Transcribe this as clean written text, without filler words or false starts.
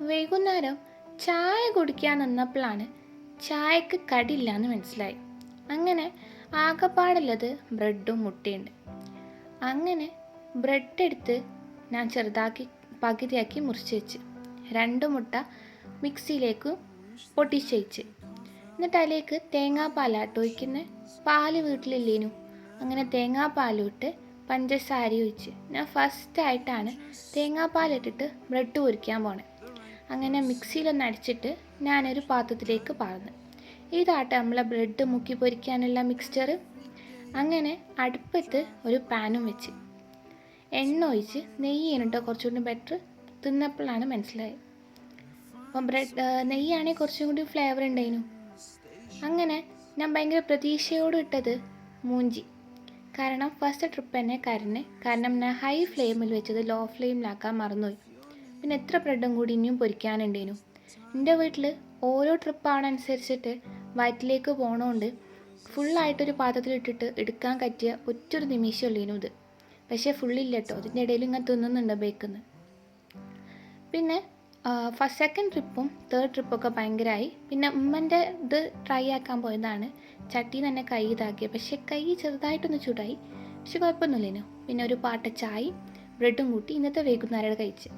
വൈകുന്നേരം ചായ കുടിക്കാൻ നിന്നപ്പോഴാണ് ചായക്ക് കടിയില്ലാന്ന് മനസ്സിലായി. അങ്ങനെ ആകപ്പാടുള്ളത് ബ്രെഡും മുട്ടയുണ്ട്. അങ്ങനെ ബ്രെഡ് എടുത്ത് ഞാൻ ചെറുതാക്കി പകുതിയാക്കി മുറിച്ച് വെച്ച് 2 മുട്ട മിക്സിയിലേക്ക് പൊട്ടിച്ച് വെച്ച്. എന്നിട്ട് അതിലേക്ക് തേങ്ങാപ്പാലാട്ടോ ഒഴിക്കുന്നത്. പാല് വീട്ടിലില്ലേനു. അങ്ങനെ തേങ്ങാപ്പാലും ഇട്ട് പഞ്ചസാര ഒഴിച്ച് ഞാൻ ഫസ്റ്റായിട്ടാണ് തേങ്ങാപ്പാലിട്ടിട്ട് ബ്രെഡ് പൊരിക്കാൻ പോണേ. അങ്ങനെ മിക്സിയിലൊന്ന് അടിച്ചിട്ട് ഞാനൊരു പാത്രത്തിലേക്ക് പാർന്ന്. ഇതാട്ടെ നമ്മളെ ബ്രെഡ് മുക്കി പൊരിക്കാനുള്ള മിക്സ്ചർ. അങ്ങനെ അടുപ്പത്ത് ഒരു പാനും വെച്ച് എണ്ണ ഒഴിച്ച് നെയ്യാണ് കുറച്ചുകൂടി ബെറ്റർ. തിന്നപ്പോഴാണ് മനസ്സിലായത്. അപ്പം നെയ്യാണെങ്കിൽ കുറച്ചും കൂടി ഫ്ലേവർ ഉണ്ടായിരുന്നു. അങ്ങനെ ഞാൻ ഭയങ്കര പ്രതീക്ഷയോട് ഇട്ടത് മൂഞ്ചി. കാരണം ഫസ്റ്റ് ട്രിപ്പ് തന്നെ കാരണം ഞാൻ ഹൈ ഫ്ലെയിമിൽ വെച്ചത് ലോ ഫ്ലെയിമിലാക്കാൻ മറന്നുപോയി. പിന്നെ എത്ര ബ്രെഡും കൂടി ഇനിയും പൊരിക്കാനുണ്ടേനു. എൻ്റെ വീട്ടിൽ ഓരോ ട്രിപ്പാണനുസരിച്ചിട്ട് വയറ്റിലേക്ക് പോകണോണ്ട് ഫുള്ളായിട്ടൊരു പാത്രത്തിലിട്ടിട്ട് എടുക്കാൻ പറ്റിയ ഒറ്റൊരു നിമിഷമുള്ളേനു ഇത്. പക്ഷേ ഫുള്ളില്ല കേട്ടോ. അതിൻ്റെ ഇടയിൽ ഇങ്ങനെ തിന്നുന്നുണ്ട് ബേക്കുന്ന്. പിന്നെ സെക്കൻഡ് ട്രിപ്പും തേർഡ് ട്രിപ്പൊക്കെ ഭയങ്കരമായി. പിന്നെ ഉമ്മൻ്റെ ഇത് ട്രൈ ആക്കാൻ പോയതാണ്. ചട്ടി തന്നെ കൈ ഇതാക്കിയത്. പക്ഷേ കൈ ചെറുതായിട്ടൊന്ന് ചൂടായി. പക്ഷെ കുഴപ്പമൊന്നുമില്ലേനു. പിന്നെ ഒരു പാട്ട ചായ ബ്രെഡും കൂട്ടി ഇന്നത്തെ വൈകുന്നേരം കഴിച്ച്.